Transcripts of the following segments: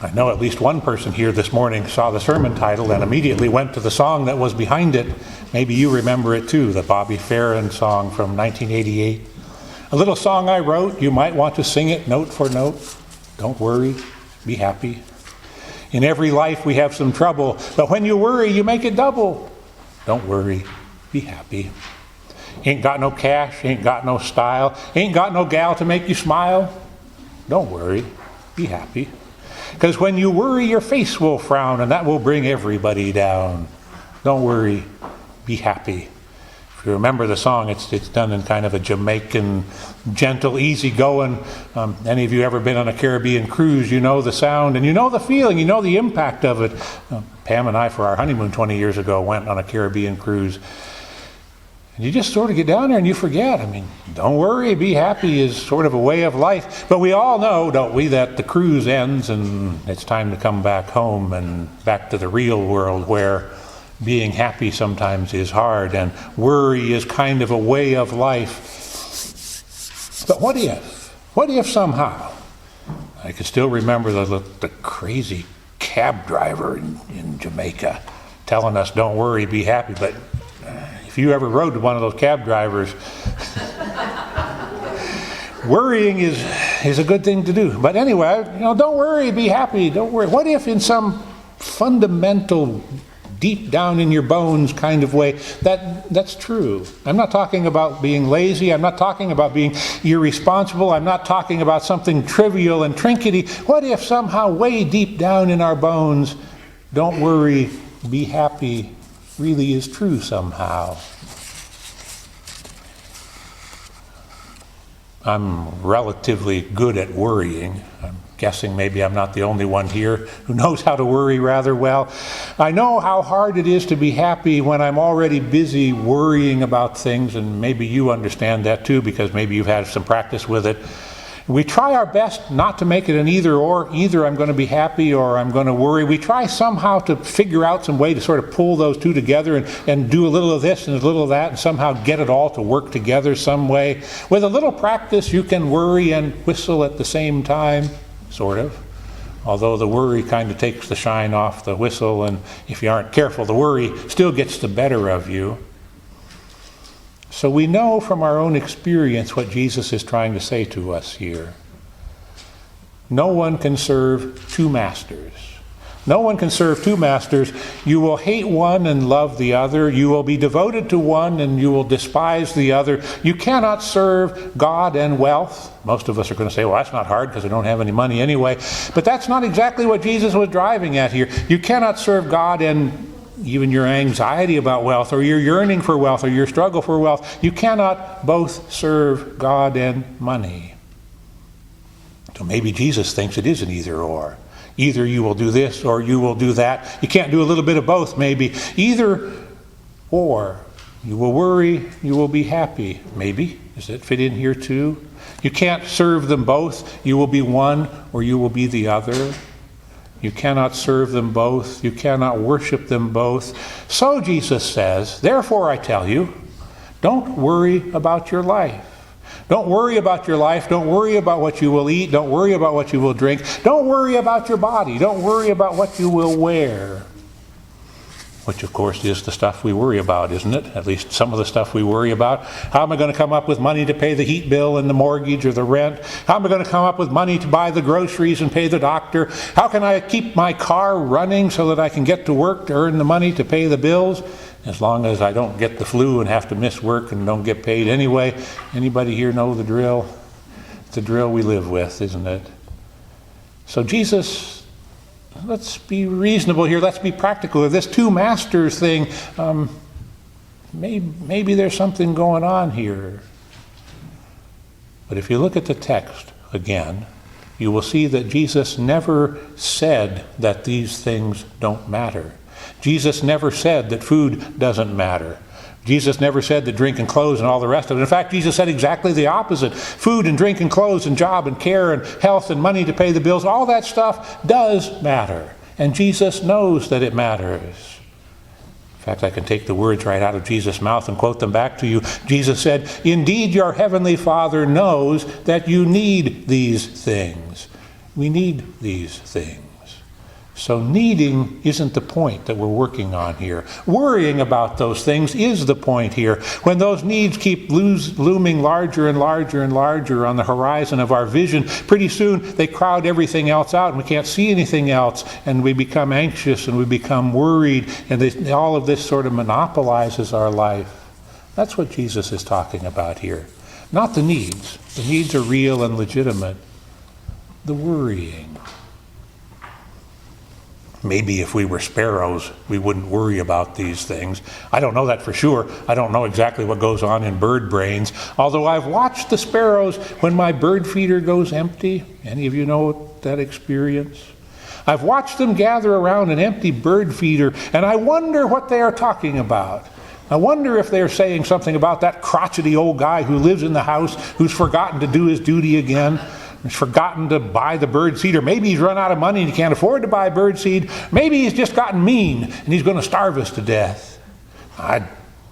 I know at least one person here this morning saw the sermon title and immediately went to the song that was behind it. Maybe you remember it too, the Bobby Farron song from 1988. A little song I wrote, you might want to sing it note for note. Don't worry, be happy. In every life we have some trouble, but when you worry, you make it double. Don't worry, be happy. Ain't got no cash, ain't got no style, ain't got no gal to make you smile. Don't worry, be happy. Because when you worry, your face will frown, and that will bring everybody down. Don't worry, be happy. If you remember the song, it's done in kind of a Jamaican, gentle, easy-going. Any of you ever been on a Caribbean cruise, you know the sound, and you know the feeling, you know the impact of it. Pam and I, for our honeymoon 20 years ago, went on a Caribbean cruise. And you just sort of get down there and you forget. I mean, don't worry, be happy is sort of a way of life. But we all know, don't we, that the cruise ends and it's time to come back home and back to the real world where being happy sometimes is hard and worry is kind of a way of life. But what if? What if somehow? I can still remember the crazy cab driver in Jamaica telling us, don't worry, be happy. But if you ever rode with one of those cab drivers, worrying is a good thing to do. But anyway, don't worry, be happy, don't worry. What if in some fundamental, deep down in your bones kind of way, that's true? I'm not talking about being lazy. I'm not talking about being irresponsible. I'm not talking about something trivial and trinkety. What if somehow way deep down in our bones, don't worry, be happy, really is true somehow? I'm relatively good at worrying. I'm guessing maybe I'm not the only one here who knows how to worry rather well. I know how hard it is to be happy when I'm already busy worrying about things, and maybe you understand that too because maybe you've had some practice with it. We try our best not to make it an either or. Either I'm going to be happy or I'm going to worry. We try somehow to figure out some way to sort of pull those two together and do a little of this and a little of that and somehow get it all to work together some way. With a little practice, you can worry and whistle at the same time, sort of. Although the worry kind of takes the shine off the whistle, and if you aren't careful, the worry still gets the better of you. So we know from our own experience what Jesus is trying to say to us here. No one can serve two masters. No one can serve two masters. You will hate one and love the other. You will be devoted to one and you will despise the other. You cannot serve God and wealth. Most of us are going to say, well, that's not hard because I don't have any money anyway. But that's not exactly what Jesus was driving at here. You cannot serve God and even your anxiety about wealth or your yearning for wealth or your struggle for wealth. You cannot both serve God and money. So maybe Jesus thinks it is an either or. Either you will do this or you will do that. You can't do a little bit of both maybe. Either or. You will worry, you will be happy. Maybe. Does that fit in here too? You can't serve them both. You will be one or you will be the other. You cannot serve them both. You cannot worship them both. So Jesus says, therefore I tell you, don't worry about your life. Don't worry about your life. Don't worry about what you will eat. Don't worry about what you will drink. Don't worry about your body. Don't worry about what you will wear. Which, of course, is the stuff we worry about, isn't it? At least some of the stuff we worry about. How am I going to come up with money to pay the heat bill and the mortgage or the rent? How am I going to come up with money to buy the groceries and pay the doctor? How can I keep my car running so that I can get to work to earn the money to pay the bills? As long as I don't get the flu and have to miss work and don't get paid anyway. Anybody here know the drill? It's the drill we live with, isn't it? So Jesus, let's be reasonable here. Let's be practical. This two masters thing, maybe there's something going on here. But if you look at the text again, you will see that Jesus never said that these things don't matter. Jesus never said that food doesn't matter. Jesus never said that drink and clothes and all the rest of it. In fact, Jesus said exactly the opposite. Food and drink and clothes and job and care and health and money to pay the bills, all that stuff does matter. And Jesus knows that it matters. In fact, I can take the words right out of Jesus' mouth and quote them back to you. Jesus said, "Indeed, your heavenly Father knows that you need these things." We need these things. So needing isn't the point that we're working on here. Worrying about those things is the point here. When those needs keep looming larger and larger and larger on the horizon of our vision, pretty soon they crowd everything else out and we can't see anything else, and we become anxious and we become worried, and all of this sort of monopolizes our life. That's what Jesus is talking about here. Not the needs. The needs are real and legitimate. The worrying. Maybe if we were sparrows, we wouldn't worry about these things. I don't know that for sure. I don't know exactly what goes on in bird brains. Although I've watched the sparrows when my bird feeder goes empty. Any of you know that experience? I've watched them gather around an empty bird feeder, and I wonder what they are talking about. I wonder if they're saying something about that crotchety old guy who lives in the house, who's forgotten to do his duty again. He's forgotten to buy the bird seed, or maybe he's run out of money and he can't afford to buy bird seed. Maybe he's just gotten mean and he's going to starve us to death. I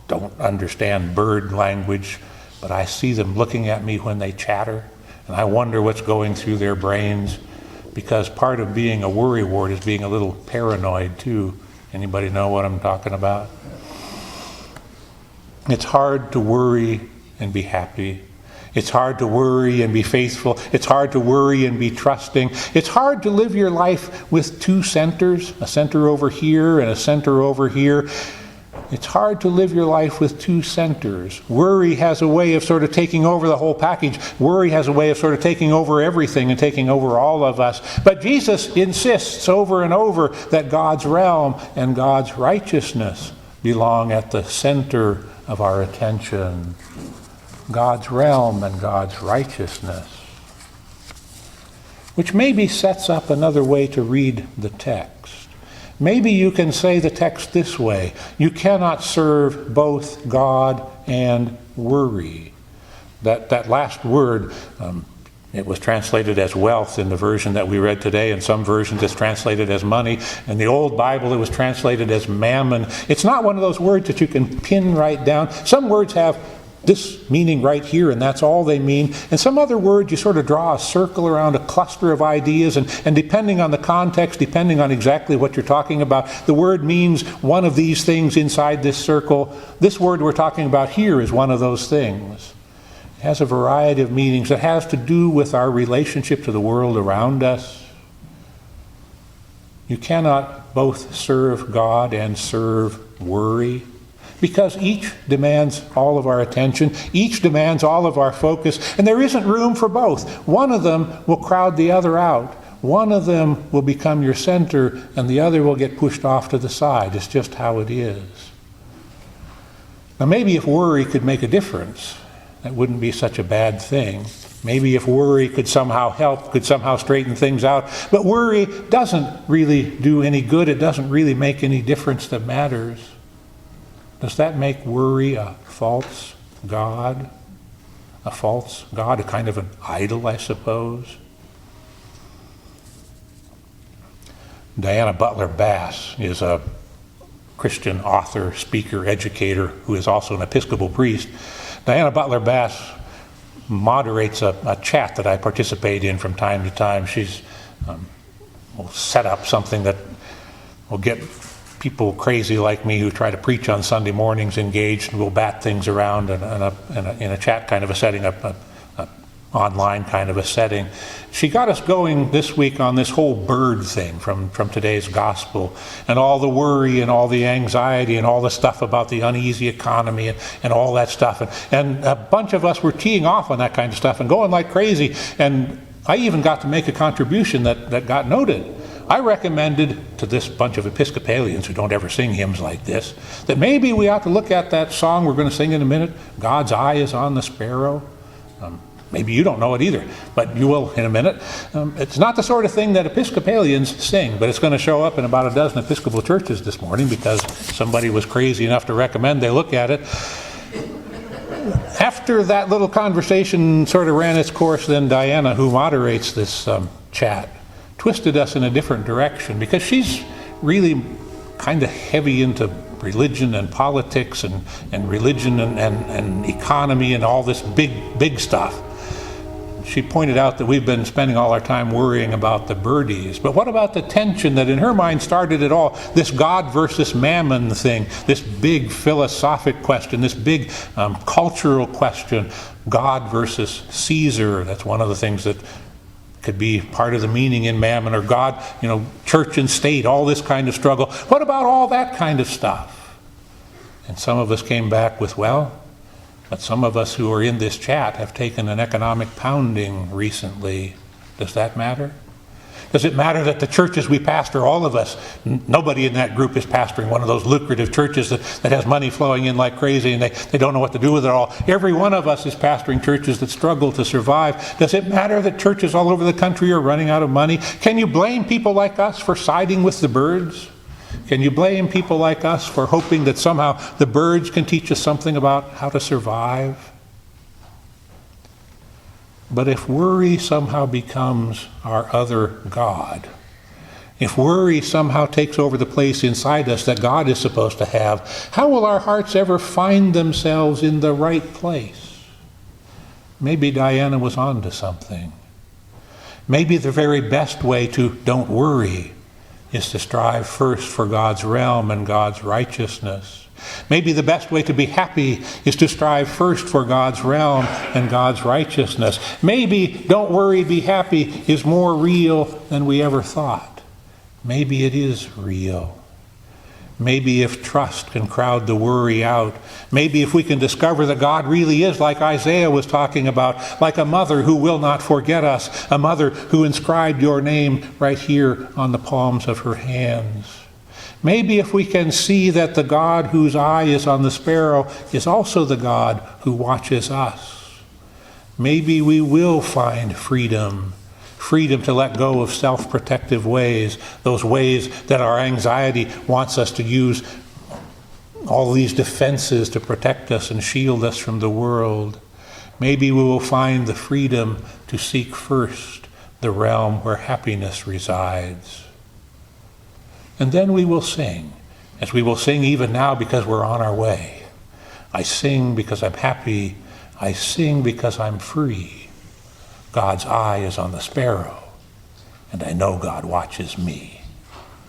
don't understand bird language, but I see them looking at me when they chatter, and I wonder what's going through their brains, because part of being a worrywart is being a little paranoid too. Anybody know what I'm talking about? It's hard to worry and be happy. It's hard to worry and be faithful. It's hard to worry and be trusting. It's hard to live your life with two centers, a center over here and a center over here. It's hard to live your life with two centers. Worry has a way of sort of taking over the whole package. Worry has a way of sort of taking over everything and taking over all of us. But Jesus insists over and over that God's realm and God's righteousness belong at the center of our attention. God's realm and God's righteousness. Which maybe sets up another way to read the text. Maybe you can say the text this way: you cannot serve both God and worry. That last word, it was translated as wealth in the version that we read today. In some versions it's translated as money. In the old Bible it was translated as mammon. It's not one of those words that you can pin right down. Some words have this meaning right here, and that's all they mean. And some other words, you sort of draw a circle around a cluster of ideas, and depending on the context, depending on exactly what you're talking about, the word means one of these things inside this circle. This word we're talking about here is one of those things. It has a variety of meanings. It has to do with our relationship to the world around us. You cannot both serve God and serve worry, because each demands all of our attention, each demands all of our focus, and there isn't room for both. One of them will crowd the other out. One of them will become your center, and the other will get pushed off to the side. It's just how it is. Now maybe if worry could make a difference, that wouldn't be such a bad thing. Maybe if worry could somehow help, could somehow straighten things out. But worry doesn't really do any good. It doesn't really make any difference that matters. Does that make worry a false god? A false god, a kind of an idol, I suppose? Diana Butler Bass is a Christian author, speaker, educator, who is also an Episcopal priest. Diana Butler Bass moderates a chat that I participate in from time to time. She's will set up something that will get people crazy like me who try to preach on Sunday mornings engaged, and will bat things around in a chat kind of a setting, a online kind of a setting. She got us going this week on this whole bird thing from today's gospel, and all the worry and all the anxiety and all the stuff about the uneasy economy and all that stuff. And a bunch of us were teeing off on that kind of stuff and going like crazy. And I even got to make a contribution that got noted. I recommended to this bunch of Episcopalians who don't ever sing hymns like this, that maybe we ought to look at that song we're going to sing in a minute, God's Eye is on the Sparrow. Maybe you don't know it either, but you will in a minute. It's not the sort of thing that Episcopalians sing, but it's going to show up in about a dozen Episcopal churches this morning because somebody was crazy enough to recommend they look at it. After that little conversation sort of ran its course, then Diana, who moderates this chat, twisted us in a different direction, because she's really kind of heavy into religion and politics and religion and economy and all this big stuff. she pointed out that we've been spending all our time worrying about the birdies. But what about the tension that in her mind started it all? This God versus mammon thing, this big philosophic question, this big cultural question, God versus Caesar. That's one of the things that could be part of the meaning in mammon, or God, church and state, all this kind of struggle. What about all that kind of stuff? And some of us came back with, but some of us who are in this chat have taken an economic pounding recently. Does that matter? Does it matter that the churches we pastor, all of us, nobody in that group is pastoring one of those lucrative churches that has money flowing in like crazy and they don't know what to do with it all? Every one of us is pastoring churches that struggle to survive. Does it matter that churches all over the country are running out of money? Can you blame people like us for siding with the birds? Can you blame people like us for hoping that somehow the birds can teach us something about how to survive? But if worry somehow becomes our other God, if worry somehow takes over the place inside us that God is supposed to have, how will our hearts ever find themselves in the right place? Maybe Diana was on to something. Maybe the very best way to don't worry is to strive first for God's realm and God's righteousness. Maybe the best way to be happy is to strive first for God's realm and God's righteousness. Maybe don't worry, be happy is more real than we ever thought. Maybe it is real. Maybe if trust can crowd the worry out, maybe if we can discover that God really is like Isaiah was talking about, like a mother who will not forget us, a mother who inscribed your name right here on the palms of her hands. Maybe if we can see that the God whose eye is on the sparrow is also the God who watches us. Maybe we will find freedom to let go of self-protective ways, those ways that our anxiety wants us to use all these defenses to protect us and shield us from the world. Maybe we will find the freedom to seek first the realm where happiness resides. And then we will sing, as we will sing even now because we're on our way. I sing because I'm happy. I sing because I'm free. God's eye is on the sparrow, and I know God watches me.